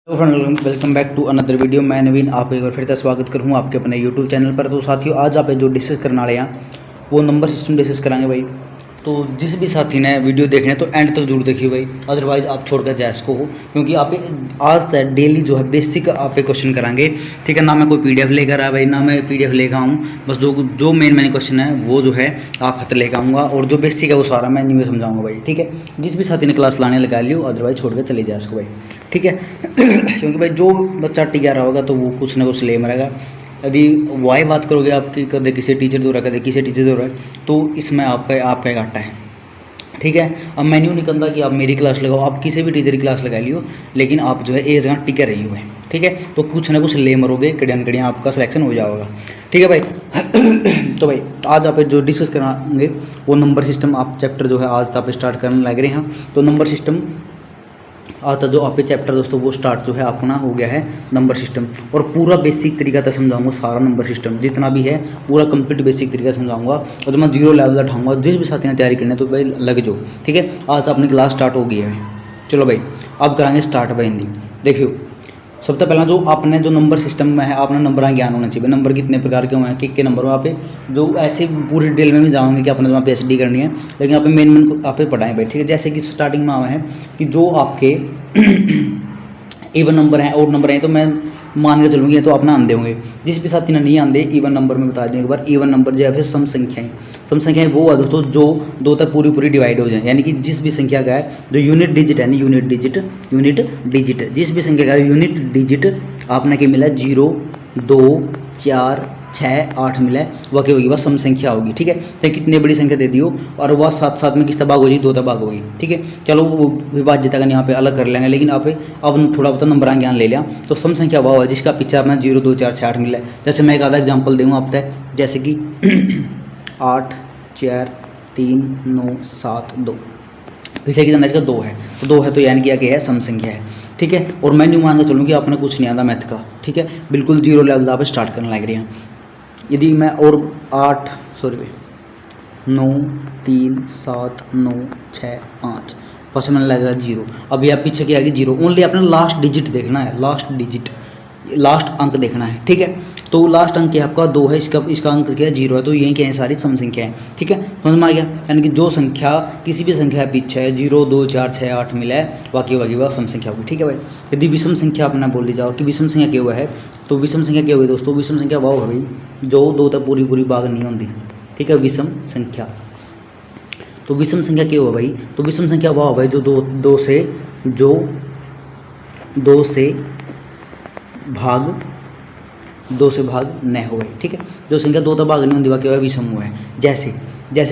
तो friend welcome back to another video. मैं नवीन आपको एक बार फिर से स्वागत करूँ आपके अपने यूट्यूब चैनल पर। तो साथियों आज आप जो डिस्कस करने वाले हैं वो नंबर सिस्टम डिस्कस कराएंगे भाई। तो जिस भी साथी ने वीडियो देखना है तो एंड तक जरूर देखिए भाई, अदरवाइज आप छोड़कर जा इसको हो, क्योंकि आप आज तक डेली जो है बेसिक आप पे क्वेश्चन कराएंगे। ठीक है ना, मैं कोई पीडीएफ लेकर आया भाई, ना मैं पीडीएफ लेकर आऊँ, बस जो मेन क्वेश्चन है वो जो है आप हाथ लेकर आऊँगा, और जो बेसिक है वो सारा मैं न्यू समझाऊँगा भाई। ठीक है, जिस भी साथी ने क्लास लाने लगा लियो, अदरवाइज छोड़ कर चले जाए इसको भाई। ठीक है क्योंकि भाई जो बच्चा टिका रहा होगा तो वो कुछ ना कुछ ले मरेगा। यदि वाई बात करोगे आपकी, कदे किसी टीचर दो रहा, कदे किसी टीचर दो रहा है, तो इसमें आपका घाटा है। ठीक है, अब मैं यूँ नहीं कहता कि आप मेरी क्लास लगाओ, आप किसी भी टीचर की क्लास लगा लियो, लेकिन आप जो है एक जगह टिके रही हो। ठीक है, तो कुछ ना कुछ ले मरोगे, कड़ियाँ आपका सिलेक्शन हो जाएगा। ठीक है भाई तो भाई आज आप जो डिस्कस कराएंगे वो नंबर सिस्टम आप चैप्टर जो है आज आप स्टार्ट करने लग रहे हैं। तो नंबर सिस्टम आता जो आप चैप्टर दोस्तों वो स्टार्ट जो है अपना हो गया है नंबर सिस्टम, और पूरा बेसिक तरीका तो समझाऊंगा, सारा नंबर सिस्टम जितना भी है पूरा कंप्लीट बेसिक तरीका समझाऊंगा, और तो मैं जीरो लेवल उठाऊंगा। जिस भी साथी ने तैयारी करनी है तो भाई लग जाओ। ठीक है, आज अपनी क्लास स्टार्ट हो गई है। चलो भाई अब कराएंगे स्टार्ट भाई हिंदी। देखियो सबसे पहला जो आपने जो नंबर सिस्टम में है, आपने नंबर का ज्ञान होना चाहिए। नंबर कितने प्रकार के हैं, कितने नंबर वहाँ पे जो ऐसे पूरी डिटेल में भी जाओगे कि आपने वहाँ पे PhD करनी है, लेकिन आप मेन आप पे पढ़ाएं भाई। ठीक है, जैसे कि स्टार्टिंग में आए हैं कि जो आपके इवन नंबर हैं, और नंबर हैं, तो मैं मान के चलूँगी तो अपना आंदे होंगे। जिस भी साथी ने नहीं आंदे इवन नंबर में बता दें एक बार। इवन नंबर जो है फिर सम संख्याएं वो है दोस्तों जो दो तक पूरी डिवाइड हो जाए, यानी कि जिस भी संख्या का है जो यूनिट डिजिट है, यूनिट डिजिट जिस भी संख्या का यूनिट डिजिट आपने क्या मिला 0 2 4 6 8 मिला है, वह क्या होगी, वह सम संख्या होगी। ठीक है, तो कितने बड़ी संख्या दे दियो और वह साथ में किस भाग होगी, 2 भाग होगी। ठीक है, चलो वो विभाज्यता का यहाँ पे अलग कर लेंगे, लेकिन आप अब थोड़ा बहुत नंबर ज्ञान ले लिया तो सम संख्या वह है जिसका पीछे अपना 0 2 4 6 8 मिला है। जैसे मैं एक आधा एग्जाम्पल दूँगा आप तक, जैसे कि 8 4 3 9 7 2, पीछे कितना इसका 2 है, तो 2 है तो यानी कि क्या है, सम संख्या है। ठीक है, और मैं न्यू मान के चलूँ कि आपने कुछ नहीं आता मैथ का। ठीक है, बिल्कुल जीरो लेवल आप स्टार्ट करने लग रहे हैं। यदि मैं और 9 3 7 9 6 5 फर्स्ट मैंने लगेगा 0, अभी आप पीछे क्या आएगी 0, ओनली आपने लास्ट डिजिट देखना है, लास्ट अंक देखना है। ठीक है, तो लास्ट अंक क्या आपका 2 है, इसका अंक क्या है 0 है, तो यही क्या है सारी सम संख्या है। ठीक है, समझ में आ गया, यानी कि जो संख्या किसी भी संख्या पीछे है 0 2 4 6 8 मिला है, बाकी वह सम संख्या होगी। ठीक है भाई, यदि विषम संख्या अपना बोल दी जाओ कि विषम संख्या क्या हुआ है, तो विषम संख्या क्या हुई दोस्तों, विषम संख्या वह हो गई जो 2 तक पूरी भाग नहीं होती। ठीक है, विषम संख्या, तो विषम संख्या क्या हुआ भाई, तो विषम संख्या वह हो गई जो दो से भाग न हो गई। ठीक है, जो संख्या 2 तक भाग नहीं होती वह क्या हुआ, विषम हुआ है। जैसे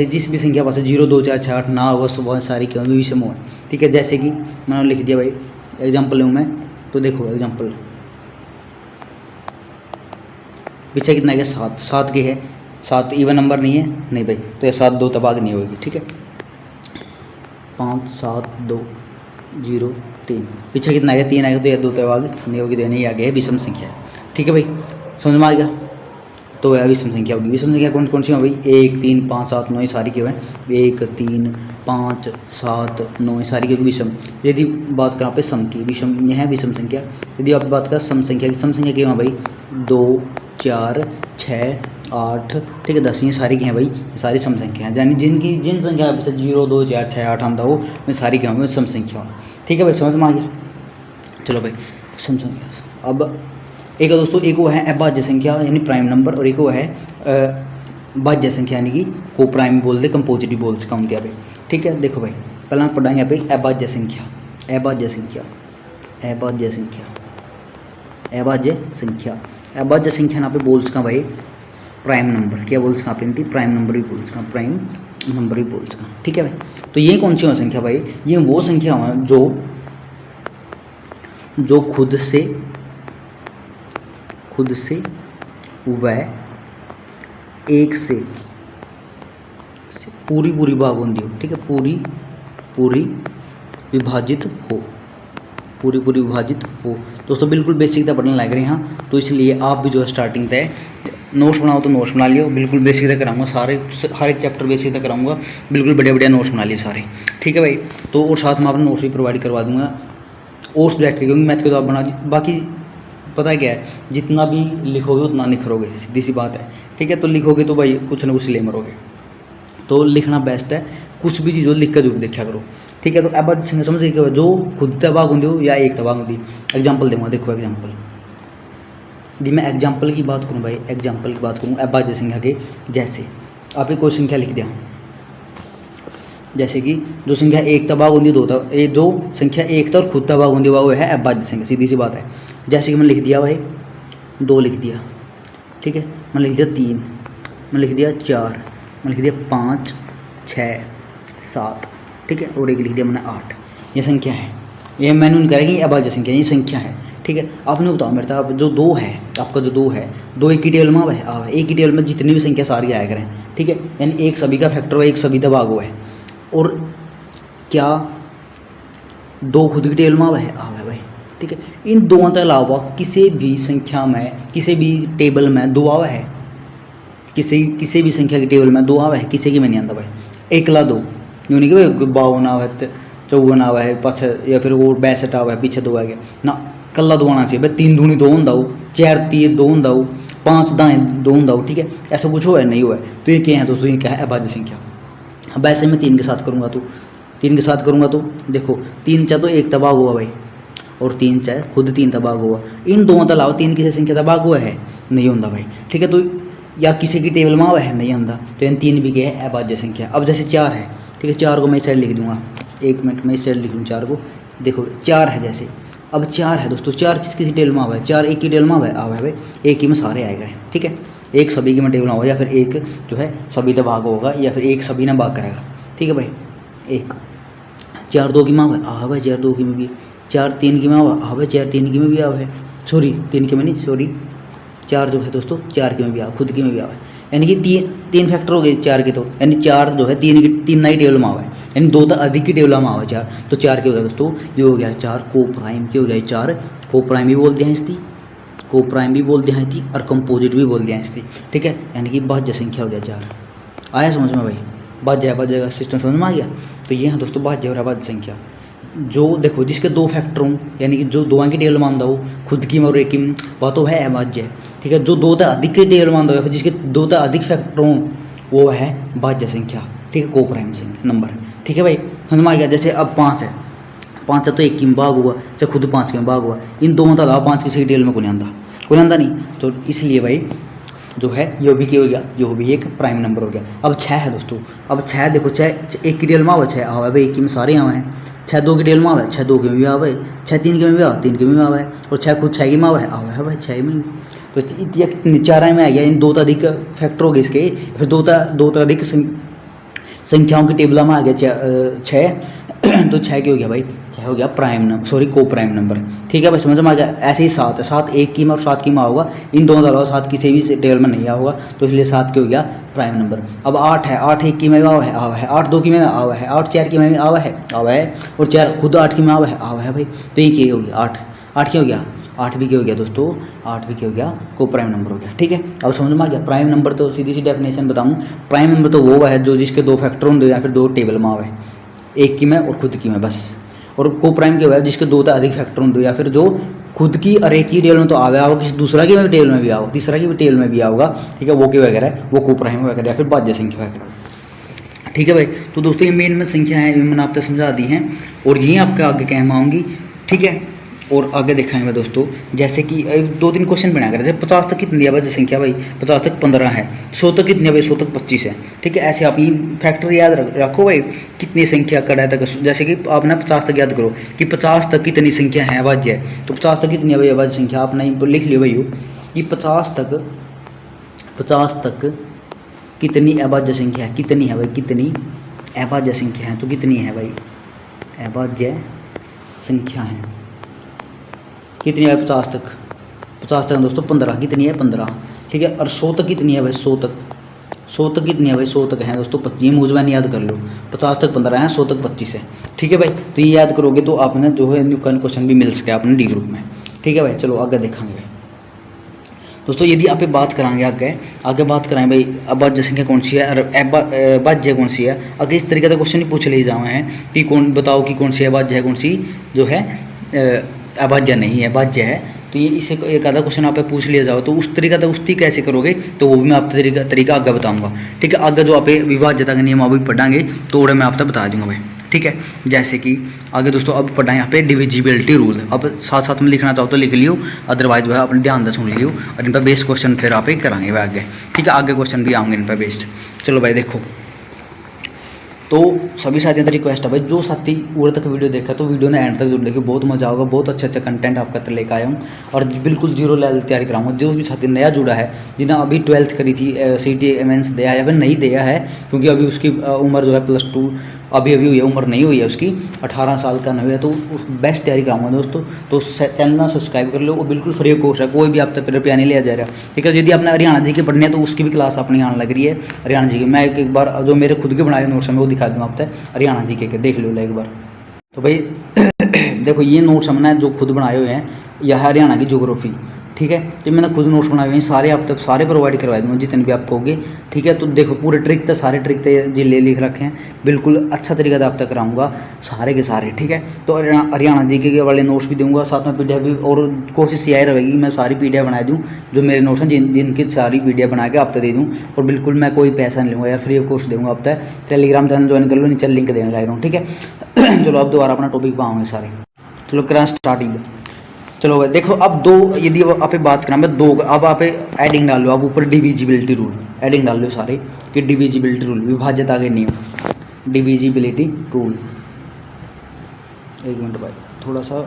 जिस भी संख्या पास 0 2 4 6 8 ना हो वह सारी क्या हुई, विषम हुआ है। ठीक है, जैसे कि मैंने लिख दिया भाई, एग्जाम्पल लूँ मैं, तो देखो एग्जाम्पल पीछे कितना है, 7 की है, 7 इवन नंबर नहीं है, नहीं भाई, तो ये 7 2 तक भाग नहीं होगी। ठीक है, 5 7 2 0 3, पीछे कितना आएगा 3 आएगा, तो यह 2 तक भाग नहीं होगी, देने ही आगे है, विषम संख्या है। ठीक है भाई, समझ में आ गया, तो यह विषम संख्या होगी। विषम संख्या कौन सी है भाई, 1 3 5 7 9 ये सारी क्यों है, 1 3 5 7 9 ये सारी क्योंकि विषम। यदि बात करें पे सम की, विषम यह है विषम संख्या। यदि आप बात करें सम संख्या की, सम संख्या क्या है भाई, 2 4 6 8 ठीक है 10, ये सारी क्या है भाई, ये सारी सम संख्या हैं, यानी जिन संख्या पीछे 0 2 4 6 8 आंदा हो मैं सारी क्या हूँ सम संख्या। ठीक है भाई, समझ में आ गया। चलो भाई सम संख्या, अब एक दोस्तों एक वो है अभाज्य संख्या यानी प्राइम नंबर, और एक वो है भाज्य संख्या यानी कि को प्राइम बोल दे, कंपोजिटिव बोल से काम दिया भाई। ठीक है, देखो भाई पहले हम पढ़ाएंगे यहाँ पे अभाज्य संख्या यहाँ पे बोल सका भाई प्राइम नंबर, क्या बोल सका आप, प्राइम नंबर ही बोल सका। ठीक है भाई, तो ये कौन सी हो संख्या भाई, ये वो संख्या है जो खुद से वह एक से पूरी भाग होती हो। ठीक है, पूरी विभाजित हो दोस्तों, बिल्कुल बेसिक तक पढ़ने लग रहे हैं, तो इसलिए आप भी जो है स्टार्टिंग तय नोट्स बनाओ तो नोट्स बना लियो, बिल्कुल बेसिक तक कराऊंगा सारे, हर एक चैप्टर बेसिक तक कराऊंगा, बिल्कुल बढ़िया नोट्स बना लिए सारे। ठीक है भाई, तो और साथ में आपने नोट्स भी प्रोवाइड करवा दूंगा और सब्जेक्ट के, क्योंकि मैथ के तो आप बना, बाकी पता है क्या है, जितना भी लिखोगे उतना निखरोगे, सीधी सी बात है, ठीक है। तो लिखोगे तो भाई कुछ ना कुछ ले मरोगे, तो लिखना बेस्ट है, कुछ भी चीज़ हो लिख कर जरूर देखा करो, ठीक है। तो अब समझ गए जो खुद तबाग होंगे या एक तबाग होंगी। एग्जाम्पल दूंगा, देखो एग्जाम्पल जी, मैं एग्जाम्पल की बात करूँ भाई, एग्जाम्पल की बात करूँ अभाज्य संख्या के, जैसे आपने कोई संख्या लिख दिया, जैसे कि जो संख्या एक तबाग होंगी जो संख्या एक था और खुद तबाग होंगी वो है अभाज्य संख्या, सीधी सी बात है। जैसे कि मैंने लिख दिया भाई 2 लिख दिया, ठीक है, मैंने लिख दिया 3, मैंने लिख दिया 4, मैंने लिख दिया 5, 6, 7, ठीक है, और एक लिख दिया मैंने 8। ये संख्या है, ये मैंने उन करेगी अभाज्य संख्या, ये संख्या है, ठीक है। आपने बताओ मेरे साथ जो 2 है, आपका जो 2 है, 2 एक ही टेबल में है, एक ही टेबल में जितनी भी संख्या सारी आया करें, ठीक है, यानी एक सभी का फैक्टर हो, एक सभी तबाग हुआ है, और क्या 2 खुद की टेबल में है भाई, ठीक है। इन दोनों के अलावा किसी भी संख्या में, किसी भी टेबल में 2 आवा है, किसी भी संख्या की टेबल में 2 आवा है, किसी की में नहीं आता भाई, एकला 2, यूँ नहीं कि 52 आवा है, 54 आवा है पाछे, या फिर वो 62 आवा है पीछे 2 आ गया ना, कल्ला 2 आना चाहिए भाई। 3 दूनी 2 होंदा, 4 3 2 होंदा, 5 दाएँ 2 होंदा, ठीक है, ऐसा कुछ हो है नहीं हुआ है। तो ये क्या है दोस्तों, ये क्या है अभाज्य संख्या। अब ऐसे मैं 3 के साथ करूँगा तो 3 के साथ करूँगा तो देखो 3 चाहे तो एक तबाग हुआ भाई, और 3 चाहे खुद 3 तबाग हुआ, इन दोनों के अलावा 3 किसी संख्या तबाग हुआ है नहीं होता भाई, ठीक है। तो या किसी की टेबल में हुआ है नहीं होता, तो इन 3 भी क्या है अभाज्य संख्या। अब जैसे 4 है, ठीक है, 4 को मैं इस साइड लिख दूँगा, 1 मिनट में इस साइड लिख दूँ 4 को, देखो 4 है, जैसे अब 4 है दोस्तों, 4 किसी टेबल में हुआ है, 4 एक ही टेबल में हुआ है भाई, एक ही में सारे आएगा, ठीक है, एक सभी की में टेबल में होगा, या फिर एक जो है सभी का भाग होगा, या फिर एक सभी ना भाग करेगा, ठीक है भाई। एक 4 2 की में आ भाई, 4 2 की में भी, 4 3 की में आ भाई, 4 3 की में भी आ है, सॉरी 3 की में नहीं, सॉरी 4 जो है दोस्तों 4 की में भी आ, खुद की में भी आ, यानी कि 3 फैक्टर हो गए 4 के, तो यानी 4 जो है 3 नई टेबल में आवा है, यानी 2 तो अधिक की टेबल में आवा 4, तो 4 के हो गया दोस्तों, ये हो गया 4 को प्राइम, की हो गया 4 को प्राइम भी बोल दिया है इसकी, को प्राइम भी बोल दिया है इसकी, और कंपोजिट भी बोल दिया है इसकी, ठीक है, यानी कि भाज्य संख्या हो गया 4। आया समझ में भाई, भाज्य का सिस्टम समझ में आ गया। तो ये है दोस्तों भाज्य और अभाज्य संख्या, जो देखो जिसके 2 फैक्टर हों, यानी कि जो 2 की टेबल में आंदा हो, खुद की में और एक की में, वह तो है अभाज्य, ठीक है। जो 2 से अधिक की टेबल में आंदा हो, जिसके 2 से अधिक फैक्टर हों, वो है भाज्य संख्या, ठीक है, को प्राइम संख्या नंबर, ठीक है भाई, समझ में आ गया। जैसे अब 5 है, 5 है तो एक की में भाग हुआ, चाहे खुद 5 की में भाग हुआ, इन दोनों का अलावा 5 किसी की टेबल में कोई आंदा नहीं, तो इसलिए भाई जो है यो भी क्या हो गया, यो भी एक प्राइम नंबर हो गया। अब 6 है दोस्तों, अब 6 देखो, 6 एक की टेबल में आवा, 6 आवा भाई, एक की में सारे आवा हैं, 6 2 की टेबल में आवा है, 6 2 की में भी आवा है, 6 3 की में भी आवा, 3 की में भी आवा है, और 6 खुद 6 की में आवा है भाई, 6 में। तो 4 में आ गया, इन 2 से अधिक फैक्टर हो गए इसके, फिर 2 से अधिक संख्याओं की टेबल में आ गया 6 तो 6 की हो गया भाई, 6 हो गया प्राइम नंबर, सॉरी को प्राइम नंबर, ठीक है भाई, समझ में आ गया। ऐसे ही 7 है, 7 एक की में और 7 की में होगा, इन दोनों का अलावा 7 किसी भी टेबल में नहीं होगा, तो इसलिए 7 की हो गया प्राइम नंबर। अब 8 है, 8 एक की में आवा है, 8 2 की में आवा है, 8 4 की में आवा है, और 4 खुद 8 की में आवा है भाई, तो ये क्या हो गया 8 क्या हो गया, 8 भी क्या हो गया दोस्तों, 8 भी क्या हो गया, को प्राइम नंबर हो गया, ठीक है। अब समझ में आ गया। प्राइम नंबर तो सीधी सी डेफिनेशन बताऊँ, प्राइम नंबर तो वो है जो जिसके 2 फैक्टर होंगे या फिर 2 टेबल में आवे, एक की में और खुद की में बस, और को प्राइम क्या हुआ है जिसके 2 से अधिक फैक्टर होंगे, या फिर जो खुद की और एक ही टेबल में तो आवे किसी दूसरा की भी टेबल में भी आओ, तीसरा की भी टेबल में भी आऊगा, ठीक है, वो क्या वगैरह है, वो को प्राइम वगैरह या फिर भाज्य संख्या वगैरह, ठीक है भाई। तो दोस्तों ये मेन में संख्या है, मैंने आपको समझा दी हैं, और ये आपके आगे कहना आऊँगी, ठीक है। और आगे दिखाएंगे दोस्तों, जैसे कि 2-3 क्वेश्चन बना कर, जैसे 50 तक कितनी है भाज्य संख्या भाई, 50 तक 15 है, 100 तक कितनी है भाई, 100 तक 25 है, ठीक है। ऐसे आप ये फैक्टर याद रखो भाई, कितनी संख्या कड़ा तक, जैसे कि आपने 50 तक याद करो कि 50 तक कितनी संख्या है अभाज्य है, तो 50 तक कितनी है भाई अभाज्य संख्या, आपने लिख लियो भाई कि 50 तक कितनी अभाज्य संख्या है, कितनी है भाई, कितनी अभाज्य संख्या है, तो कितनी है भाई अभाज्य संख्या है, कितनी है 50 तक दोस्तों 15, कितनी है 15, ठीक है। और 100 तक कितनी है भाई, 100 तक कितनी है भाई, 100 तक है दोस्तों 25, ये मुझ में याद कर लो, 50 तक 15 है, 100 तक 25 है, ठीक है भाई। तो ये याद करोगे तो आपने जो है न्यू क्वेश्चन भी मिल सके आपने डी ग्रुप में, ठीक है भाई। चलो आगे देखेंगे दोस्तों, यदि आप बात कराएंगे आगे बात कराएंगे भाई अभाज्य संख्या कौन सी है और अभाज्य कौन सी है, अगर इस तरीके का क्वेश्चन ही पूछ ले जाए हैं कि कौन बताओ कि कौन सी अभाज्य है, कौन सी जो है अभाज्य नहीं है, भाज्य है। तो ये इसे एक आधा क्वेश्चन आप पूछ लिया जाओ तो उस तरीका तो उसकी कैसे करोगे तो वो भी मैं आपको तरीका आगे बताऊंगा। ठीक है, आगे जो आप विभाज्यता का नियम अभी पढ़ाएंगे तो वो मैं आपको बता दूंगा भाई। ठीक है, जैसे कि आगे दोस्तों अब पढ़ा यहाँ पे डिविजिबिलिटी रूल। अब साथ साथ में लिखना चाहो तो लिख लियो, अदरवाइज जो है अपने ध्यान से सुन लियो और इन पर बेस्ड क्वेश्चन फिर आप कराएंगे वह आगे। ठीक है, आगे क्वेश्चन भी आएंगे इन पर बेस्ड। चलो भाई देखो, तो सभी साथियों से रिक्वेस्ट है भाई, जो साथी पूरे तक वीडियो देखा तो वीडियो ने एंड तक जरूर देखिए, बहुत मजा होगा, बहुत अच्छा कंटेंट आपका लेकर आया हूँ और बिल्कुल जीरो लेवल तैयारी कराऊंगा। जो भी साथी नया जुड़ा है, जिन्हें अभी 12th करी थी, CT मेंस दिया है या फिर नहीं दिया है, क्योंकि अभी उसकी उम्र जो है +2 अभी हुई है, उम्र नहीं हुई है उसकी, 18 साल का नहीं है, तो बेस्ट तैयारी कराऊंगा दोस्तों। तो चैनल ना सब्सक्राइब कर लो, वो बिल्कुल फ्री ऑफ कॉस्ट है, कोई भी आप तक रुपया नहीं लिया जा रहा। ठीक है, यदि आपने हरियाणा जी की पढ़नी है तो उसकी भी क्लास अपनी आने लग रही है हरियाणा जी की। मैं एक बार जो मेरे खुद के बनाए नोट्स हैं वो दिखा दूँ आप तक, हरियाणा जी के देख लो एक बार। तो भाई देखो ये नोट्स हमने जो खुद बनाए हुए हैं, यह हरियाणा की ज्योग्राफी। ठीक है, तो मैंने खुद नोट्स बनाए हुए हैं, सारे आप तक सारे प्रोवाइड करवा दूँगा जितने भी आप कहोगे। ठीक है, तो देखो पूरे ट्रिक तो सारे ट्रिक तो जिले लिख रखे हैं, बिल्कुल अच्छा तरीका से आप तक कराऊंगा सारे के सारे। ठीक है, तो हरियाणा जी के वाले नोट्स भी दूंगा, साथ में PDF भी, और कोशिश यही रहेगी मैं सारी PDF बना दूँ जो मेरे नोट्स हैं, जिनकी सारी PDF बना के आप तक दे दूँ, और बिल्कुल मैं कोई पैसा नहीं लूँगा यार, फ्री ऑफ कॉस्ट दूँगा आप तक। टेलीग्राम चैनल ज्वाइन कर लो, नीचे लिंक देने लग रहा हूँ। ठीक है चलो अब दोबारा अपना टॉपिक पर आऊँगे सारे। चलो करें स्टार्टिंग। चलो भाई देखो, अब दो यदि आप बात करें मैं दो, अब आप एडिंग डाल लो, अब ऊपर डिविजिबिलिटी रूल एडिंग डाल लो सारे कि डिविजिबिलिटी रूल विभाज्यता के नियम, डिविजिबिलिटी रूल। एक मिनट भाई, थोड़ा सा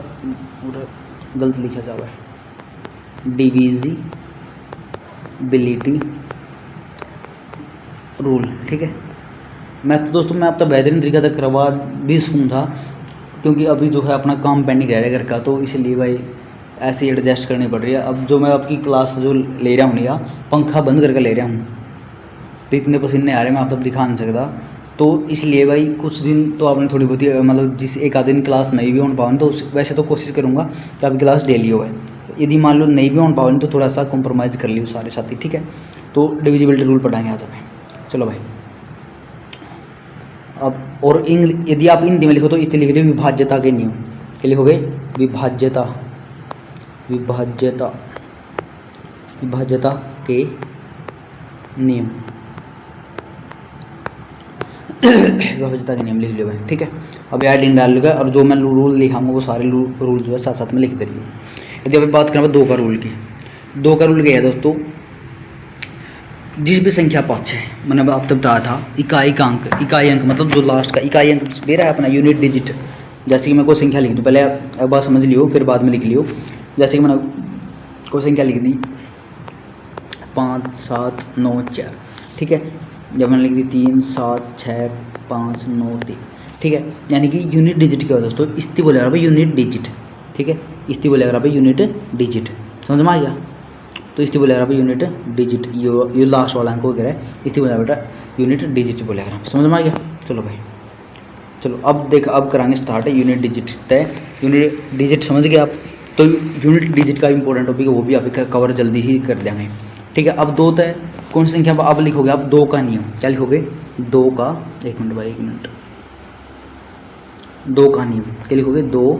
गलत लिखा जा रहा है, डिविजिबिलिटी रूल। ठीक है, मैं तो दोस्तों मैं अब तो बेहतरीन तरीका तक करवा भी सकूँ था, क्योंकि अभी जो है अपना काम पेंडिंग रह रहा है घर का, तो इसलिए भाई ऐसे ही एडजस्ट करनी पड़ रही है। अब जो मैं आपकी क्लास जो ले रहा हूँ या पंखा बंद करके ले रहा हूँ, तो इतने पसीने आ रहे हैं मैं आप तब दिखा नहीं सकता। तो इसलिए भाई कुछ दिन तो आपने थोड़ी बहुत मतलब जिस एक आध दिन क्लास नहीं भी हो पाओ तो वैसे तो कोशिश करूँगा कि आपकी क्लास डेली हो। यदि मान लो नहीं भी हो पाओ तो थोड़ा सा कॉम्प्रोमाइज़ कर लियो सारे साथी। ठीक है, तो डिविजिबिलिटी रूल पढ़ाएंगे आज हमें। चलो भाई, अब और यदि आप हिंदी में लिखो तो इतने लिख दो विभाज्यता के नियम, क्या लिखोगे विभाज्यता विभाज्यता विभाज्यता के नियम विभाज्यता के नियम लिख लो भाई। ठीक है, अब एडिंग डाल लूँगा और जो मैं रूल लिखाऊंगा वो सारे रूल जो है साथ साथ में लिख दे रही हूँ। यदि अभी बात करें 2 का रूल की, 2 का रूल क्या है दोस्तों, जिस भी संख्या पक्ष है, मैंने आप तब बताया था इकाई अंक मतलब जो लास्ट का इकाई अंक दे रहा है अपना यूनिट डिजिट। जैसे कि मैं कोई संख्या लिख दूँ, पहले एक बार समझ लियो फिर बाद में लिख लियो। जैसे कि मैंने कोई संख्या लिख दी 5 7 9 4। ठीक है, जब मैंने लिख दी 3 7 6 5 9 3। ठीक है, यानी कि यूनिट डिजिट क्या होता है दोस्तों, इस्ती बोलेगा भाई यूनिट डिजिट। ठीक है, इस्ती बोलेगा भाई यूनिट डिजिट, समझ में आ गया। तो इस्ती बोलेगा भाई यूनिट डिजिट, यो लास्ट वाला अंक वगैरह इस्ती बोलेगा बेटा यूनिट डिजिट बोलेगा, समझ में आ गया। चलो भाई, चलो अब कराएंगे स्टार्ट है यूनिट डिजिट तय। यूनिट डिजिट समझ गए आप, तो यूनिट डिजिट का इंपॉर्टेंट टॉपिक है, वो भी आप कवर जल्दी ही कर देंगे। ठीक है, अब 2 तय कौन सी संख्या अब लिखोगे आप 2 का नियम, क्या लिखोगे 2 का, एक मिनट भाई 1 मिनट, 2 का नियम क्या लिखोगे 2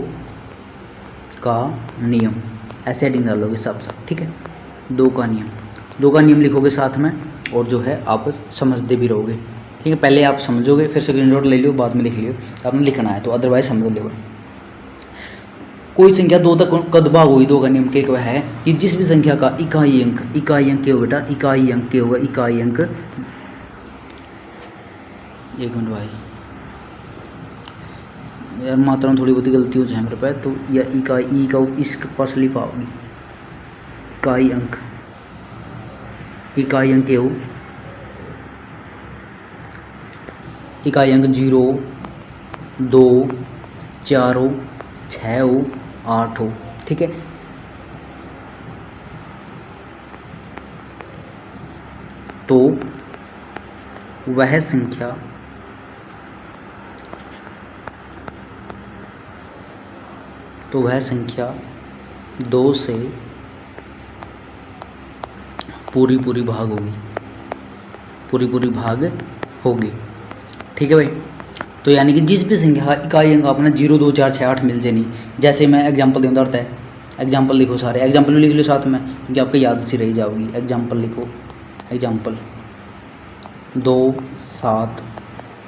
का नियम, ऐसे हेडिंग डालोगे सब। ठीक है, 2 का नियम लिखोगे साथ में, और जो है आप समझते भी रहोगे। ठीक है, पहले आप समझोगे फिर स्क्रीनशॉट ले लियो, बाद में लिख लियो, आपने लिखना है तो अदरवाइज समझ लो। कोई संख्या 2 तक कद भाग होगी, 2 का नियम क्या है कि जिस भी संख्या का इकाई अंक क्या होगा बेटा, इकाई अंक क्या होगा, इकाई अंक, एक मिनट भाई यार मात्रा में थोड़ी बहुत गलती हो जाए मेरे पास, तो या इकाई का इसके पास लिखा होगी इकाई अंक क्या हो, इकाई अंक 0 2 4 हो 6 हो 8 हो। ठीक है, तो वह संख्या तो वह संख्या 2 से पूरी भाग होगी, पूरी भाग होगी। ठीक है भाई, तो यानी कि जिस भी संख्या इकाई अंक अपना 0 2 4 6 8 मिल जाए नहीं। जैसे मैं एग्जाम्पल देता होता है, एग्जाम्पल लिखो, सारे एग्जाम्पल भी लिख लो साथ में, क्योंकि आपको याद सी रही जाओगी। एग्जाम्पल लिखो, एग्जाम्पल 2 7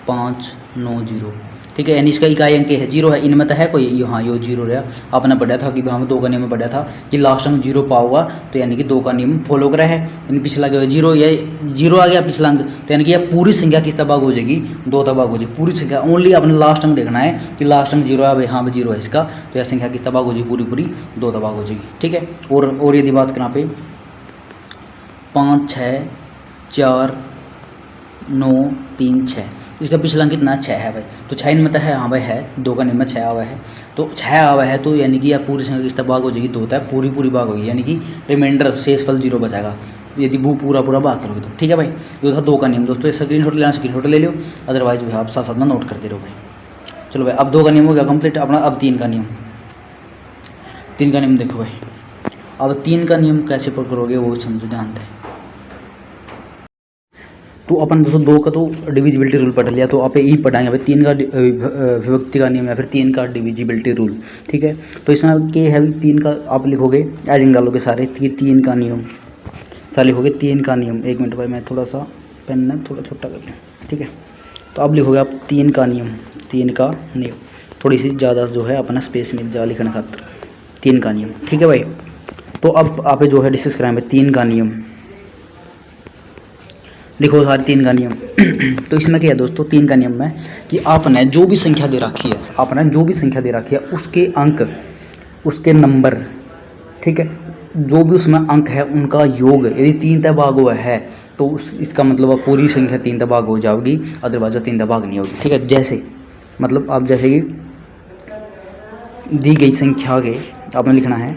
5 9 0, ठीक है। यानी इसका इकाई अंक है 0 है, इनमें तो है कोई, हाँ यो 0 रहा। आपने पढ़ा था कि हम 2 का नियम में पढ़ा था कि लास्ट अंक 0 पाओगा, तो यानी कि 2 का नियम फॉलो करा है। यानी पिछला क्या 0, या 0 आ गया पिछला अंक, तो यानी कि यह पूरी संख्या किस तबाग हो जाएगी, 2 तबाग हो जाएगी पूरी संख्या। ओनली आपने लास्ट अंक देखना है कि लास्ट अंक 0 है, भाई हाँ 0 है इसका, तो यह संख्या किस तबाग हो जाएगी, पूरी पूरी 2 तबाग हो जाएगी, ठीक है। और यदि बात करें पे 5 6 4 9 3 6, इसका पिछला अंक कितना 6 है भाई, तो 6 इनमें तो है, हाँ भाई है, 2 का नियम में 6 आवा है, तो 6 आवा है, तो यानी कि यह पूरी संख्या किस भाग हो जाएगी, 2 होता है, पूरी पूरी भाग होगी, यानी कि रिमाइंडर शेषफल 0 बचेगा यदि वो पूरा भाग करोगे तो, ठीक है भाई। ये था 2 का नियम दोस्तों, स्क्रीनशॉट लेना स्क्रीनशॉट ले लो, अदरवाइज भी आप साथ साथ में नोट करते रहो भाई। चलो भाई, अब 2 का नियम हो गया कंप्लीट अपना। अब 3 का नियम, 3 का नियम देखो भाई। अब 3 का नियम कैसे पर करोगे वो समझो ध्यान से। तो अपन दोस्तों 2 का तो डिविजिबिलिटी रूल पढ़ लिया, तो आप यही पढ़ाएंगे भाई 3 का विभक्ति का नियम या फिर 3 का डिविजिबिलिटी रूल, ठीक है। तो इसमें क्या है, 3 का आप लिखोगे, एडिंग डालोगे सारे, 3 का नियम सारे लिखोगे, 3 का नियम। 1 मिनट भाई, मैं थोड़ा सा पेन ना थोड़ा छोटा कर लूँ, ठीक है। तो अब लिखोगे आप 3 का नियम, 3 का नियम, थोड़ी सी ज़्यादा जो है अपना स्पेस मिल जा लिखने खातर, 3 का नियम, ठीक है भाई। तो अब आप जो है डिस्कस कराएंगे 3 का नियम, लिखो सारे 3 का नियम। तो इसमें क्या है दोस्तों, 3 का नियम में कि आपने जो भी संख्या दे रखी है, आपने जो भी संख्या दे रखी है उसके अंक, उसके नंबर, ठीक है, जो भी उसमें अंक है उनका योग यदि 3 तय भाग हुआ है तो इसका मतलब अब पूरी संख्या 3 तय भाग हो जाएगी, अदरवाइज 3 तय भाग नहीं होगी, ठीक है। जैसे मतलब आप जैसे कि दी गई संख्या के आपने लिखना है,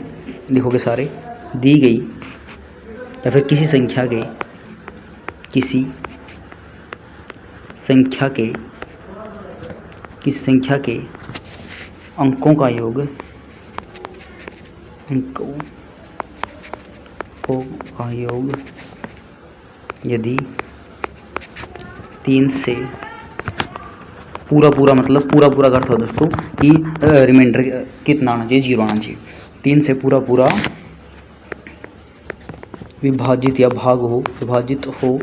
लिखोगे सारे, दी गई या फिर किसी संख्या के अंकों का योग, यदि 3 से पूरा मतलब पूरा करता हो दोस्तों कि रिमाइंडर कितना आना चाहिए, 0 आना चाहिए। 3 से पूरा विभाजित या विभाजित हो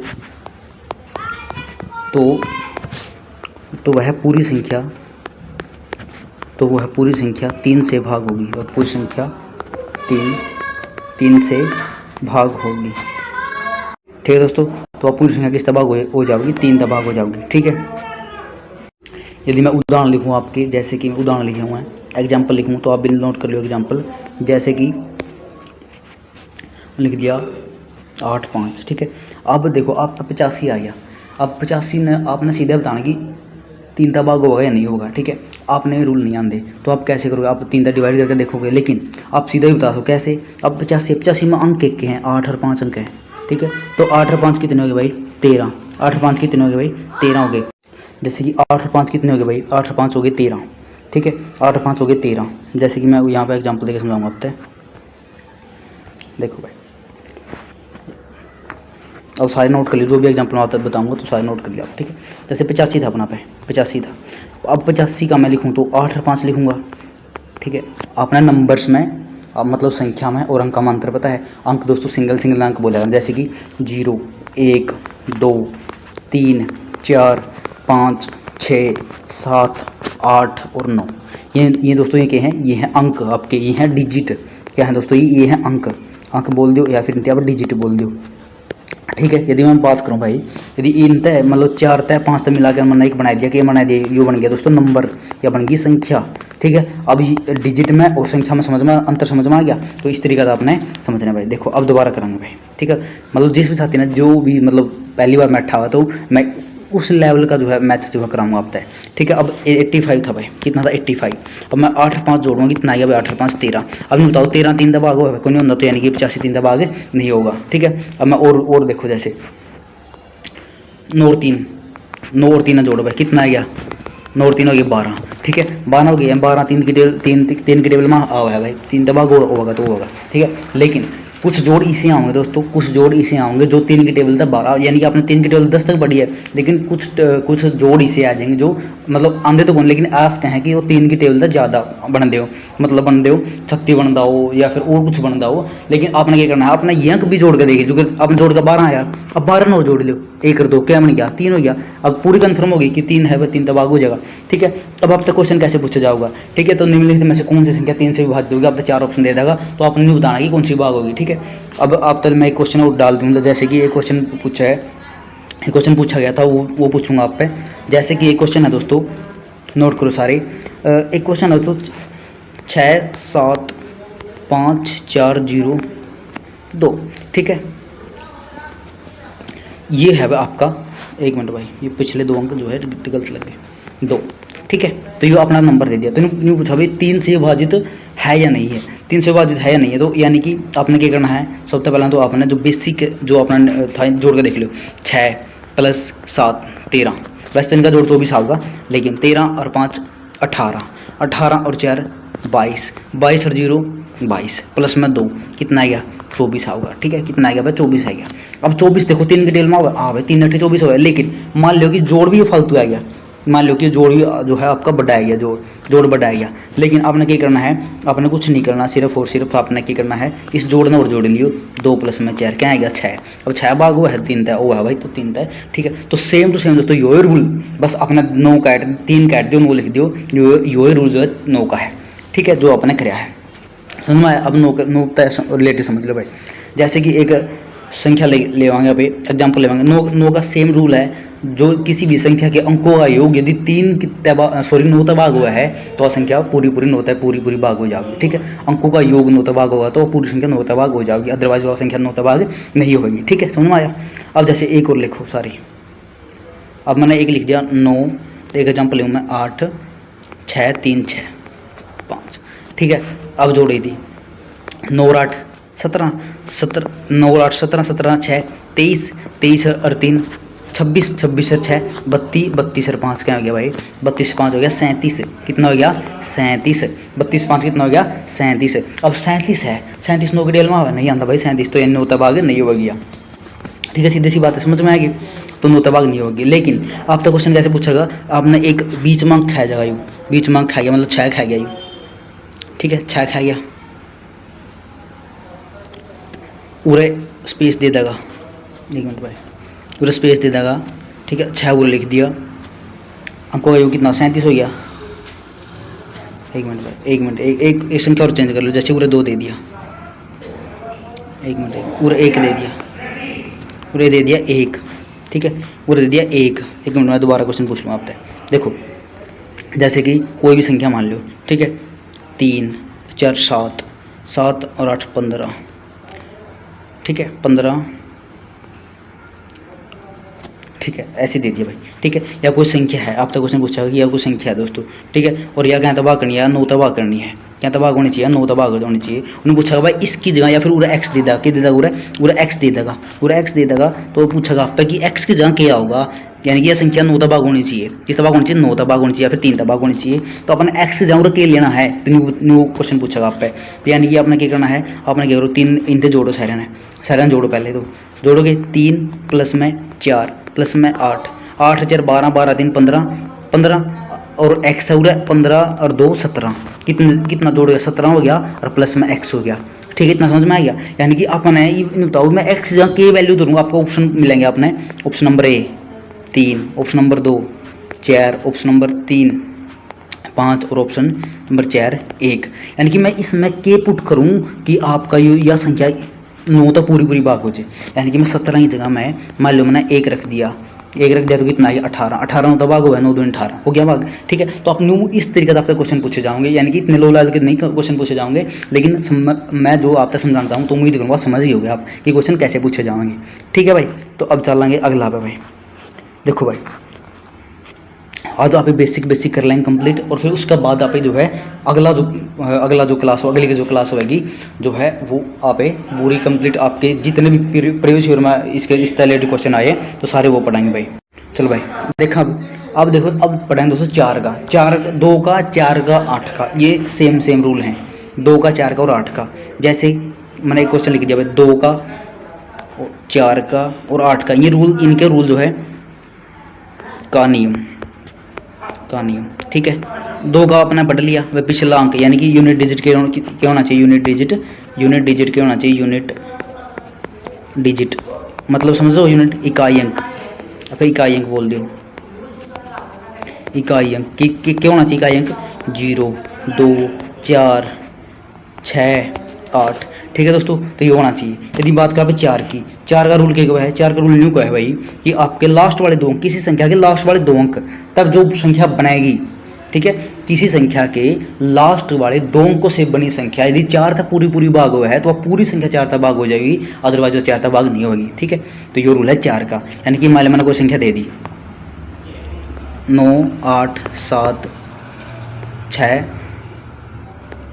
तो वह पूरी संख्या 3 से भाग होगी, और पूरी संख्या 3 से भाग होगी, ठीक है दोस्तों। तो आप पूरी संख्या किस भाग हो जाओगी, 3 भाग हो जाओगी, ठीक है। यदि मैं उदाहरण लिखूँ आपके, जैसे कि मैं उदाहरण लिखे हुए हैं, एग्जाम्पल लिखूँ, तो आप भी नोट कर लो एग्जाम्पल, जैसे कि लिख दिया 8 5, ठीक है। अब देखो आपका 85 आ गया, अब 85 ने आपने सीधे बताना कि 3 का भाग होगा या नहीं होगा, ठीक है। आपने रूल नहीं आंदे तो आप कैसे करोगे, आप 3 डिवाइड करके देखोगे, लेकिन आप सीधा ही बता दो कैसे। अब 85 में अंक एक के हैं, 8 और 5 अंक हैं, ठीक है। तो 8 और 5 कितने हो गए भाई, 13। 8 और 5 कितने हो गए भाई, 13 हो गए। जैसे कि 8 और 5 कितने हो गए भाई, 8 और 5 हो गए 13, ठीक है। 8 और 5 हो गए 13। जैसे कि मैं यहाँ पर एग्जाम्पल देकर समझाऊँगा आपसे, देखो भाई, अब सारे नोट कर लियो, जो भी एग्जाम्पल मैं आपको बताऊंगा तो सारे नोट कर लिया आप, ठीक है। जैसे 85 था अपना पे, 85 था, अब 85 का मैं लिखूँ तो 8 और 5 लिखूँगा, ठीक है। अपना नंबर्स में अब मतलब संख्या में और अंक का अंतर पता है। अंक दोस्तों सिंगल अंक बोला जाता है, जैसे कि 0 1 2 3 4 5 6 7 8 और 9, ये दोस्तों ये क्या हैं, ये हैं अंक आपके, ये हैं डिजिट, क्या है दोस्तों, ये हैं अंक बोल दो या फिर आप डिजिट बोल दो, ठीक है। यदि मैं बात करूं भाई, यदि इन तय मतलब 4 तय 5 तय मिला कर मैंने एक बना दिया कि ये बना दिया, ये बन गया दोस्तों नंबर, या बन गई संख्या, ठीक है। अब डिजिट में और संख्या में समझ में अंतर समझ में आ गया, तो इस तरीके से आपने समझना है भाई। देखो अब दोबारा करेंगे भाई, ठीक है। मतलब जिस भी साथी ने जो भी मतलब पहली बार बैठा हुआ, तो मैं उस लेवल का जो है मैथ जो है कराऊंगा आप तय, ठीक है। अब 85 था भाई, कितना था 85। अब मैं 8 और 5 जोड़ूंगा, कितना आएगा भाई, 8 और 5 13। अब मैं बताओ 13 3 भाग होगा कोई नहीं होता, तो यानी कि 85 3 भाग नहीं होगा, ठीक है। अब मैं और देखो, जैसे 9 और 3 जोड़ो भाई, कितना आ गया, 9 और 3 हो गया 12, ठीक है। 12 हो गया, 12 3 की टेबल में आवा है भाई, 3 भाग होगा तो होगा, ठीक है। लेकिन कुछ जोड़ इसे आएंगे दोस्तों, कुछ जोड़ इसे आएंगे जो 3 की टेबल तक 12, यानी कि आपने 3 की टेबल 10 तक पढ़ी है, लेकिन कुछ जोड़ इसे आ जाएंगे जो मतलब आंधे तो कौन, लेकिन आस कहें कि वो 3 की टेबल तक ज़्यादा बन दो, मतलब बन दो 36 बनता हो या फिर और कुछ बनता हो। लेकिन आपने क्या करना है, आपने यंक भी जोड़ के देखिए, जो कि आपने जोड़ का 12 आया, अब 12 और जोड़ लो, 1 और 2 क्या बन गया, 3 हो गया। अब पूरी कंफर्म होगी कि 3 है, वह 3 तबाग हो जाएगा। ठीक है, अब आप तक क्वेश्चन कैसे पूछा जाऊगा। ठीक है, तो निम्नलिखित में से कौन सी संख्या 3 से विभाजित होगी, आप तो 4 ऑप्शन दे देगा, तो आपने नहीं बताना कि कौन सी भाग होगी। ठीक है, अब आप तक मैं एक क्वेश्चन और डाल दूँगा, जैसे कि एक क्वेश्चन पूछा है, एक क्वेश्चन पूछा गया था, वो पूछूंगा आप पे। जैसे कि एक क्वेश्चन है दोस्तों, नोट करो सारे। एक क्वेश्चन है दोस्तों 6 7 5 4 0 2। ठीक है, ये है आपका, एक मिनट भाई, ये पिछले 2 अंक जो है गलत लग गए, 2। ठीक है, तो ये अपना नंबर दे दिया, तो यूँ पूछा भाई 3 से विभाजित है या नहीं है, 3 से विभाजित है या नहीं है। तो यानी कि आपने क्या करना है, सबसे पहले तो आपने जो बेसिक जो अपना था जोड़ के देख लो, 6 + 7 13, वैसे तो इनका जोड़ 24 होगा, लेकिन 13 और 5 18, 18 और 4 22, 22 और 0 22, प्लस में 2 कितना आएगा, 24 होगा। ठीक है, कितना आएगा भाई, 24 आएगा। अब 24 देखो 3 की टेबल में होगा, हाँ भाई 3 8 24 होगा, लेकिन मान लो कि जोड़ भी फालतू आ गया, मान लो कि जोड़ भी जो है आपका बढ़ाया गया, जोड़ बढ़ाया गया, लेकिन आपने क्या करना है, आपने कुछ नहीं करना, सिर्फ और सिर्फ आपने क्या करना है, इस जोड़ ने और जोड़ लियो, 2 + में 4 क्या आएगा, 6। अब 6 भाग हुआ है 3 तय, वो है भाई, तो 3 तय। ठीक है, तो सेम टू सेम दोस्तों यो रूल, बस अपना 9 काट 3 काट दियो, 9 लिख दियो, यो रूल जो है 9 का है। ठीक है, जो आपने कराया है, समझ में आया। अब 9 तय रिलेटेड समझ लो भाई, जैसे कि एक संख्या लेवाएंगे, अभी एग्जाम्पल लेवाएंगे, 9 का सेम रूल है, जो किसी भी संख्या के अंकों का योग यदि 9 तबाग हुआ है तो संख्या पूरी 9 पूरी भाग हो जाएगी। ठीक है, अंकों का योग 9 तबाग होगा तो पूरी संख्या 9 तबाग हो जाएगी, अदरवाइज वह संख्या 9 तबाग नहीं होगी। ठीक है, समझ में आया। अब जैसे एक और लिखो सारी, अब मैंने एक लिख दिया 9, एक एग्जाम्पल लिखूँ मैं 8 6 3 6 5। ठीक है, अब जोड़ी थी 9 और 8 17, 9 और 8 17, 17 6 23, 23 और 3 26, 26 और 6 32, 32 और 5 क्या हो गया भाई, 32 5 हो गया 37, कितना हो गया 37, 32 5 कितना हो गया 37। अब 37 है, 37 9 के डेल में नहीं आता भाई, 37 तो 9 तबाग नहीं हो गया। ठीक है, सीधी सी बात है, समझ में आएगी, तो 9 तबाग नहीं होगी। लेकिन आपका क्वेश्चन कैसे पूछेगा, आपने एक बीच में अंक खा जाएगा, यूँ बीच में अंक खा गया, मतलब 6 खा गया यूँ। ठीक है, 6 खा गया, पूरे स्पेस दे देगा, 1 मिनट भाई, पूरा स्पेस दे देगा। ठीक है, 6 पूरा लिख दिया, हमको यूँ कितना 37 हो गया। 1 मिनट भाई, 1 मिनट, एक संख्या और चेंज कर लो, जैसे पूरे 2 दे दिया, 1 मिनट, पूरा 1 दे दिया, पूरे दे दिया 1। ठीक है, पूरे दे दिया 1 मिनट, मैं दोबारा क्वेश्चन पूछ लूँ आपसे। देखो, जैसे कि कोई भी संख्या मान लो, ठीक है, 3 4 7, 7 और 8 15। ठीक है, 15। ठीक है, ऐसे दे दिया भाई। ठीक है, या कोई संख्या है, आप तो क्वेश्चन पूछा कि या कोई संख्या है दोस्तों। ठीक है, और या क्या तबाह करनी है, 9 तबाह करनी है, क्या तबाह होनी चाहिए, 9 तबाह होनी चाहिए। उन्होंने पूछा भाई इसकी जगह, या फिर पूरा एक्स दे देगा, क्या दे देगा, पूरा एक्स दे देगा, पूरा एक्स दे देगा। तो पूछेगा आप कि एक्स की जगह क्या होगा, यानी कि यह संख्या 9 तबाह होनी चाहिए, किस तबाह होनी चाहिए, 9 तबाह होनी चाहिए, या फिर 3 तबाह होनी चाहिए। तो अपने एक्स की जगह के लेना है, तो न्यू क्वेश्चन पूछेगा आप पे। तो यानी कि आपने क्या करना है, आपने क्या करो, 3 इनसे जोड़ो, सारे जोड़ो, पहले तो जोड़ोगे 3 + में 4 + में 8, 8 4 12, 12 3 15, 15 और एक्स हो गया 15 और 2 17, कितना जोड़ गया 17 हो गया, और प्लस में एक्स हो गया। ठीक है, इतना समझ में आ गया। यानी कि अपन है बताओ, मैं एक्स जगह के वैल्यू दूंगा, आपको ऑप्शन मिलेंगे, आपने option number A 3, option number 2 4, option number 3 5 और ऑप्शन नंबर 4 1। यानी कि मैं इसमें के पुट करूँ कि आपका यह संख्या 9 तो पूरी भाग हो जाए। यानी कि मैं 17 की जगह मैं मान लो मैंने 1 रख दिया, तो कितना है 18, 18 तो भाग हुआ, 9 2 18 हो गया भाग। ठीक है, तो आप न्यू इस तरीके से आपसे क्वेश्चन पूछे जाओगे, यानी कि इतने लो लेवल के नहीं क्वेश्चन पूछे जाओगे, लेकिन मैं जो आपसे समझाता हूँ तो उम्मीद करूँगा समझ ही होगे आप कि क्वेश्चन कैसे पूछे जाएंगे। ठीक है भाई, तो अब चलेंगे अगला पे भाई। देखो भाई, आज आप बेसिक कर लेंगे कंप्लीट, और फिर उसके बाद आप जो है अगला जो क्लास हो, अगली की जो क्लास होगी जो है वो आप पूरी कंप्लीट, आपके जितने भी प्रीवियस ईयर में इस रिलेटेड क्वेश्चन आए तो सारे वो पढ़ाएंगे भाई। चलो भाई, देखा अब देखो, अब पढ़ाएंगे दोस्तों 4 का 2 का 4 का 8 का, ये सेम रूल हैं, 2 का 4 का और 8 का। जैसे मैंने एक क्वेश्चन लिख दिया भाई 2 का, 4 का और 8 का, ये रूल, इनके रूल जो है का नियम, ठीक है। 2 का अपना पढ़ लिया, वह पिछला अंक यानी कि यूनिट डिजिट के होना चाहिए, यूनिट डिजिट के होना चाहिए, यूनिट डिजिट मतलब समझो यूनिट इकाई अंक, अब इकाई अंक बोल दो, इकाई अंक क्या होना चाहिए, इकाई अंक 0, 2, 4, 6, 8, ठीक है दोस्तों। तो ये होना चाहिए। यदि बात करें 4 की, 4 का रूल क्या है, 4 का रूल यूँ क्या है भाई कि आपके लास्ट वाले 2 अंक, किसी संख्या के लास्ट वाले 2 अंक तब जो संख्या बनाएगी, ठीक है, किसी संख्या के लास्ट वाले 2 अंकों से बनी संख्या यदि 4 तक पूरी भाग हुआ है तो वह पूरी संख्या 4 तक भाग हो जाएगी, अदरवाइज वो 4 तक भाग नहीं होगी, ठीक है। तो ये रूल है 4 का, यानी कि मान लो मैंने कोई संख्या दे दी 9, 8, 7, 6,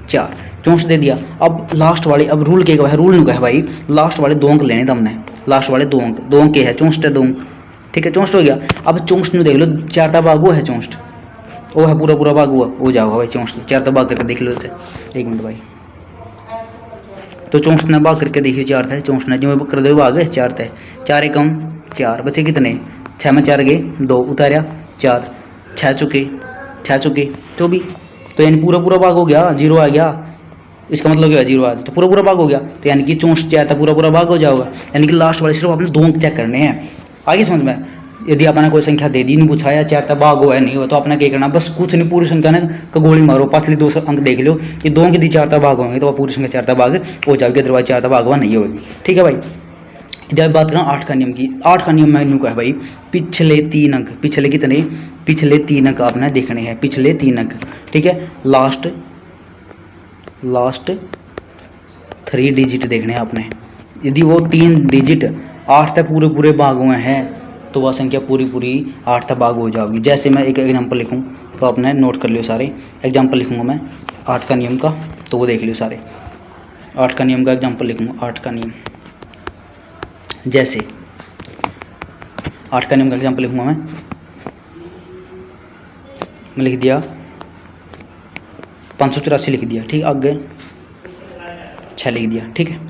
4, 64 दे दिया। अब लास्ट वाले, अब रूल क्या है, रूल क्या है भाई, लास्ट वाले 2 अंक लेने थे हमने, लास्ट वाले 2 अंक है 64 2 अंक, ठीक है, 64 हो गया। अब 64 में देख लो 4 तक भाग हुआ है, 64 वो है पूरा भाग हुआ, हो जाओगा भाई 64, 4 तक भाग करके देख लो। एक मिनट भाई, तो 64 ने भाग करके देखिए 4 था, 64 ने जो कर दो भाग 4 थे, 4 एकम 4 बचे कितने, 6 में 4 गए 2 उतारा 4, 6 चुके 24, तो यानी पूरा भाग हो गया, 0 आ गया, इसका मतलब क्या है 0 आ गया तो पूरा भाग हो गया, तो यानी कि 64 चाहे था पूरा भाग हो जाएगा, यानी कि लास्ट वाले सिर्फ आपने 2 अंक चेक करने हैं। आगे समझ में, यदि आपने कोई संख्या दे दी, नहीं पूछा या 4 तक भाग हुआ है नहीं हुआ, तो आपने क्या करना, बस कुछ नहीं, पूरी संख्या ने गोली मारो, पाछली 2 अंक देख लो कि 2 अंक यदि 4 तक भाग होंगे तो वह पूरी संख्या 4 तक भाग हो जाएगी, अदरवाइज 4 तक भाग हुआ नहीं होगी, ठीक है भाई। जब बात करें 8 का नियम की, 8 का नियम मैंने कहा भाई पिछले 3 अंक, पिछले कितने, पिछले 3 अंक आपने देखने हैं, पिछले 3 अंक, ठीक है, लास्ट 3 डिजिट देखने हैं आपने। यदि वो 3 डिजिट 8 तक पूरे भाग हुए हैं तो वह संख्या पूरी 8 तक भाग हो जाएगी। जैसे मैं एक एग्जांपल लिखूं तो आपने नोट कर लियो सारे, एग्जांपल लिखूंगा मैं 8 का नियम का, तो वो देख लियो सारे, 8 का नियम का एग्जांपल लिखूंगा, 8 का नियम, जैसे 8 का नियम का एग्जांपल लिखूंगा मैं लिख दिया 584 लिख दिया, ठीक, आगे 6 लिख दिया, ठीक है,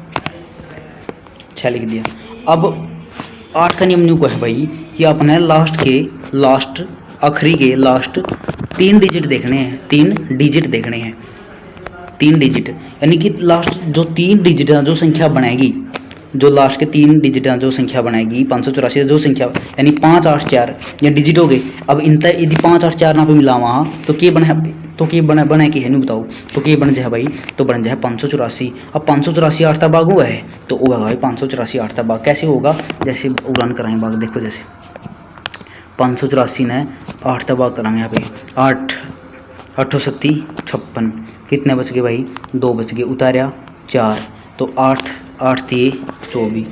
6 लिख दिया। अब 8 का नियम न्यू को है भाई कि आपने लास्ट आखिरी के लास्ट 3 डिजिट देखने हैं, 3 डिजिट देखने हैं, 3 डिजिट यानी कि लास्ट जो 3 डिजिट जो संख्या बनाएगी, जो लास्ट के 3 डिजिट जो संख्या बनाएगी 584 जो संख्या यानी 584 ये डिजिट हो गए। अब इनता यदि 584 ना पे मिला वहाँ तो क्या बना, तो क्या बना कि है नहीं बताओ, तो क्या बन जाए भाई, तो बन जाए 584। अब 584 8 तक भाग हुआ है तो होगा भाई 584 8 तक भाग कैसे होगा, जैसे उड़ान कराएंगे भाग, देखो जैसे 584 ने 8 तक भाग कराएंगे यहाँ पे, 8 8 7 56, कितने बच गए भाई, 2 बच गए, उतारा 4, तो 8 8 3 24,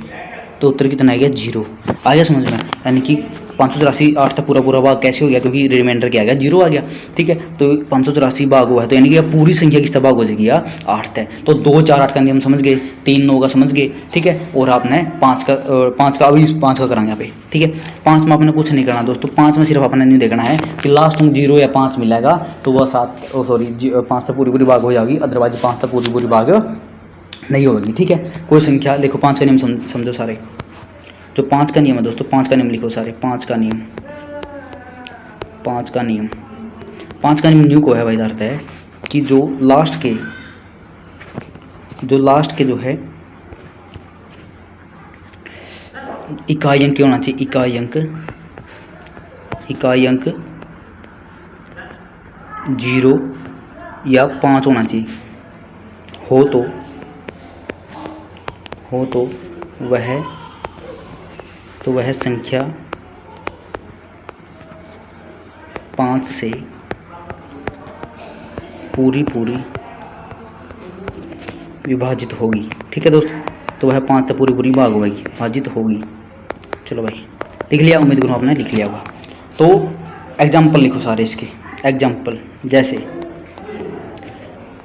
तो उत्तर कितना आ गया 0, आ गया समझ में। यानी कि 584 8 तक पूरा भाग कैसे हो गया, क्योंकि रिमाइंडर क्या आ गया 0 आ गया, ठीक है। तो 584 भाग हुआ है तो यानी कि पूरी संख्या किस तक भाग हो जाएगी, 8 है। तो 2 4 8 का नियम समझ गए, 3 9 का समझ गए, ठीक है। और आपने 5 का अभी 5 का कराएंगे यहाँ पे, ठीक है। 5 में आपने कुछ नहीं करना दोस्तों, 5 में सिर्फ आपने नहीं देखना है कि लास्ट में 0 या 5 मिलेगा तो वह 5 तक पूरी भाग हो जाएगी, अदरवाइज 5 तक पूरी भाग नहीं होगी, ठीक है। कोई संख्या देखो 5 का नियम समझो सारे, जो 5 का नियम है दोस्तों, 5 का नियम लिखो सारे, 5 का नियम, 5 का नियम, 5 का नियम न्यू को है भाई, अर्थ है कि जो लास्ट के जो है इकाई अंक होना चाहिए, इकाई अंक 0 या 5 होना चाहिए, हो तो वह संख्या 5 से पूरी विभाजित होगी, ठीक है दोस्तों। तो वह 5 से पूरी भाग होगी, विभाजित होगी। चलो भाई लिख लिया, उम्मीद करूँ आपने लिख लिया होगा। तो एग्जाम्पल लिखो सारे इसके एग्जाम्पल, जैसे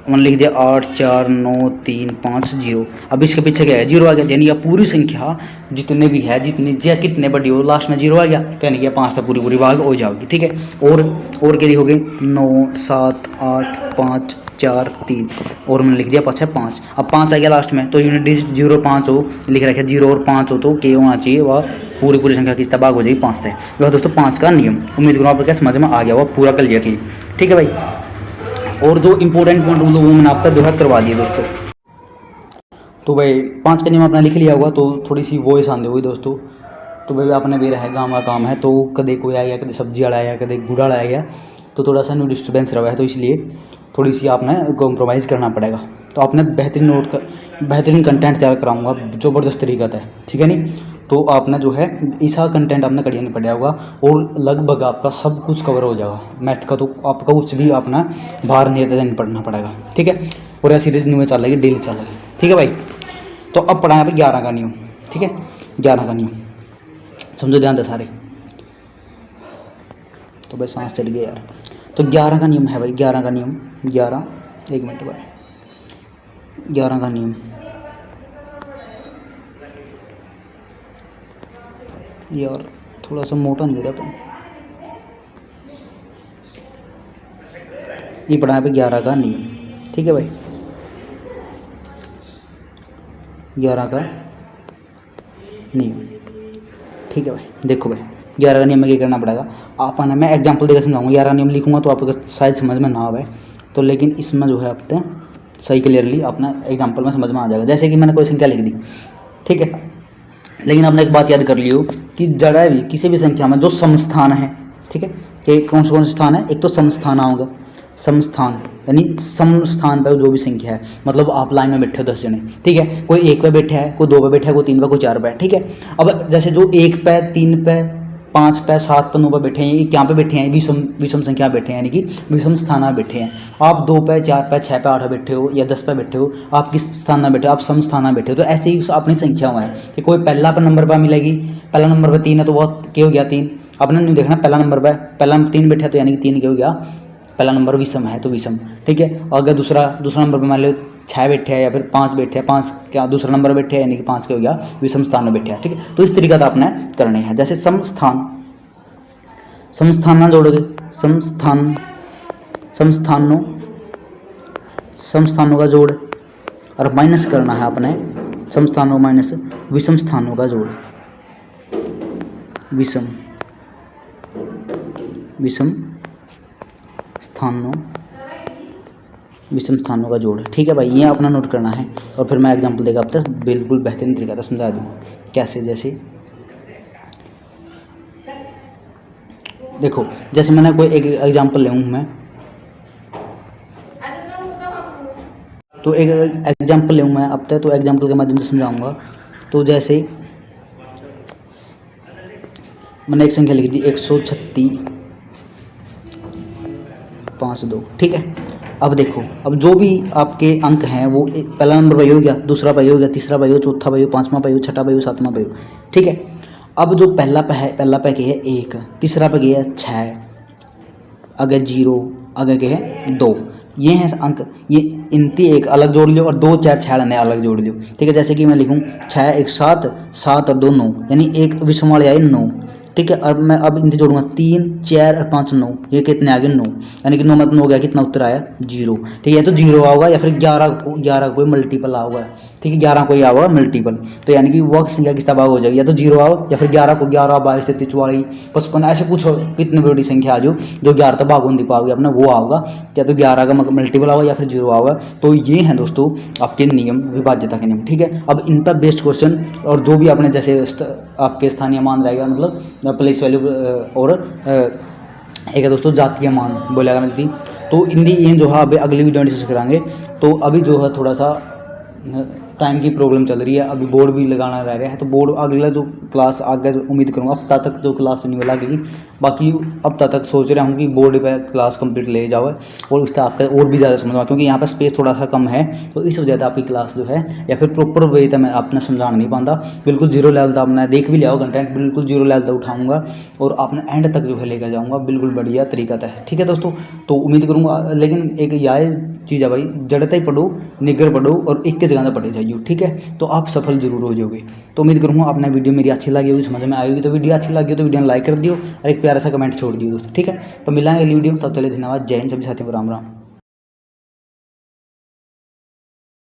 मैंने लिख दिया 8 4 9 3 5 0। अब इसके पीछे क्या है, 0 आ गया, यानी कि पूरी संख्या जितने भी है, जितनी कितने बड़ी हो लास्ट में 0 आ गया, तो यानी कि 5 से पूरी भाग हो जाएगी। ठीक है, और क्या हो गई 9 7 8 5 4 3, और मैंने लिख दिया पाछा 5। अब 5 आ गया लास्ट में, तो यूनिट डिजिट 0 5 हो, लिख रखा 0 और 5 हो तो के होना चाहिए, वह पूरी संख्या किस भाग हो जाएगी 5 से। वह दोस्तों 5 का नियम, उम्मीद करूँ आपको क्या समझ में आ गया हुआ पूरा क्लियरली। ठीक है भाई, और जो इंपॉर्टेंट पॉइंट रूल वो मैंने आपका जो है करवा दिया दोस्तों। तो भाई 5 का नियम आपने लिख लिया होगा, तो थोड़ी सी वॉइस आंदी हुई दोस्तों। तो भाई आपने भी रहा गाँव का काम है, तो कदे कोई आया, कदे सब्जी वाला आया, कदे गुड़ वाला आया, तो थोड़ा सा न्यू डिस्टर्बेंस रहा है, तो इसलिए थोड़ी सी आपने कॉम्प्रोमाइज़ करना पड़ेगा। तो आपने बेहतरीन कंटेंट तैयार कराऊंगा ज़बरदस्त तरीका है। ठीक है नहीं, तो आपने जो है ऐसा कंटेंट आपने करिए नहीं पड़ा होगा, और लगभग आपका सब कुछ कवर हो जाएगा। मैथ का तो आपका कुछ भी अपना बाहर नहीं पढ़ना पड़ेगा। ठीक है, और यह सीरीज न्यू चलेगी, डेली चलेगी। ठीक है भाई, तो अब पढ़ाएं पे 11 का नियम। ठीक है, 11 का नियम समझो ध्यान से सारे। तो भाई सांस चढ़ गया यार। तो 11 का नियम है भाई, 11 का नियम, 11 एक मिनट भाई, 11 का नियम यार थोड़ा सा मोटा नहीं हो रहा, तो ये पढ़ा पे 11 का नियम। ठीक है भाई, 11 का नियम। ठीक है भाई, देखो भाई 11 का नियम में क्या करना पड़ेगा, आप आना, मैं एग्जांपल देकर समझाऊंगा। 11 नियम लिखूंगा तो आपको शायद समझ में ना आवे, तो लेकिन इसमें जो है आपने सही क्लियरली अपना एग्जांपल में समझ में आ जाएगा। जैसे कि मैंने कोई संख्या लिख दी, ठीक है, लेकिन आपने एक बात याद कर लियो कि जड़ा भी किसी भी संख्या में जो समस्थान है, ठीक है, कि कौन से स्थान है, एक तो समस्थान आऊँगा, समस्थान यानी समस्थान पर जो भी संख्या है, मतलब आप लाइन में बैठे हो 10 जने, ठीक है, कोई 1 पे बैठा है, कोई 2 पे बैठा है, कोई 3 पे, कोई 4 पे, ठीक है। अब जैसे जो 1 पे, 3 पे, 5 पे, 7 पे, 9 पे बैठे हैं, ये क्या पे बैठे हैं, विषम संख्या बैठे हैं, यानी कि विषम स्थान में बैठे हैं। आप 2 पे, 4 पे, 6 पे, 8 पे बैठे हो या 10 पे बैठे हो, आप किस स्थान में बैठे हो, आप सम स्थान में बैठे हो। तो ऐसे ही अपनी संख्या है कि कोई पहला पर नंबर पर मिलेगी, पहला नंबर पर 3 है तो बहुत क्या हो गया 3, अपने नहीं देखना, पहला नंबर पर पहला 3 बैठा तो यानी कि 3 क्या हो गया, पहला नंबर विषम है तो विषम, ठीक है। अगर दूसरा नंबर पर मान लो 6 बैठे हैं या फिर 5 बैठे हैं, 5 क्या दूसरा नंबर बैठे हैं, यानी कि 5 क्या हो गया, विषम स्थान में बैठे हैं, ठीक है। तो इस तरीका से आपने करने हैं। जैसे समस्थान ना जोड़ोगे, समस्थानों का जोड़, और माइनस करना है अपने समस्थानों माइनस विषम स्थानों का जोड़, विषम स्थानों का जोड़, ठीक है भाई, ये अपना नोट करना है। और फिर मैं एग्जांपल देगा आप तक बिल्कुल बेहतरीन तरीका से समझा दूँगा कैसे। जैसे देखो, जैसे मैंने कोई एक एग्जांपल ले मैं, तो एक एग्जांपल ले मैं अब तक, तो एग्जांपल के माध्यम से समझाऊंगा। तो जैसे मैंने एक संख्या लिख दी 136.52, ठीक है। अब देखो, अब जो भी आपके अंक हैं वो पहला नंबर पाई हो गया, दूसरा पाई हो गया, तीसरा पाई हो, चौथा पाई हो, पाँचवा पाई हो, छठा पाई हो, सातवां पाई हो, ठीक है। अब जो पहला पे है 1, तीसरा पे है 6, आगे 0, आगे क्या है 2, ये हैं अंक। ये इनती एक अलग जोड़ लियो और 2 4 6 ने अलग जोड़ लियो, ठीक है। जैसे कि मैं लिखूँ 6 1 7, 7 और 2 9, यानी एक विषम वाले आए 9, ठीक है। और मैं अब इनसे जोड़ूंगा 3 4 और 5 9, ये कितने आ गए 9, यानी कि 9 में 9 हो गया, कितना उत्तर आया 0, ठीक है। तो 0 आओगा या फिर 11 कोई मल्टीपल आओगा, ठीक है, 11 कोई आओगा मल्टीपल, तो यानी कि वह संख्या किस भाग हो जाएगी, या तो 0 आओ या फिर 11 को 11 22 33 44 55 ऐसे कुछ कितनी बड़ी संख्या आ जो 11 तक भाग नहीं पाओगे अपना, वो आओगा, या तो 11 का मल्टीपल आओगा या फिर 0 आओगा। तो ये हैं दोस्तों आपके नियम, विभाज्यता के नियम, ठीक है। अब इन पर बेस्ड क्वेश्चन, और जो भी आपने जैसे आपके स्थानीय मान रहेगा, मतलब प्लेस वैल्यू, और एक है दोस्तों जातीय मान बोलेगा नहीं, तो ये जो है अभी अगली वीडियो में डिस्कस कराएंगे। तो अभी जो है थोड़ा सा टाइम की प्रॉब्लम चल रही है, अभी बोर्ड भी लगाना रह रहा है, तो बोर्ड अगला जो क्लास आगे उम्मीद करूँगा हफ्ता तक जो क्लास नहीं लगेगी बाकी अब तक सोच रहा हूँ कि बोर्ड पे क्लास कंप्लीट ले जाओ और उससे आपका और भी ज़्यादा समझ, क्योंकि यहाँ पर स्पेस थोड़ा सा कम है, तो इस वजह से आपकी क्लास जो है या फिर प्रॉपर वे तो मैं अपना समझा नहीं पाता। बिल्कुल जीरो लेवल तक आपने देख भी लिया हो कंटेंट, बिल्कुल जीरो लेवल तक उठाऊँगा और आपने एंड तक जो है लेकर जाऊँगा बिल्कुल बढ़िया तरीका था। ठीक है दोस्तों, तो उम्मीद करूँगा, लेकिन एक यह चीज़ है भाई, जड़ता ही पढ़ो, निगर पढ़ो और एक के जगह पढ़े जाइए। ठीक है, तो आप सफल जरूर हो जाओगे। तो उम्मीद करूँगा आपने वीडियो मेरी अच्छी लगी होगी, समझ में आई होगी। तो वीडियो अच्छी लगी हो तो वीडियो लाइक कर दियो और एक प्यारा सा कमेंट छोड़ दियो दोस्तों। ठीक है, तो मिलेंगे अगली वीडियो, तब चले धन्यवाद, जय हिंद, सभी साथियों को राम राम।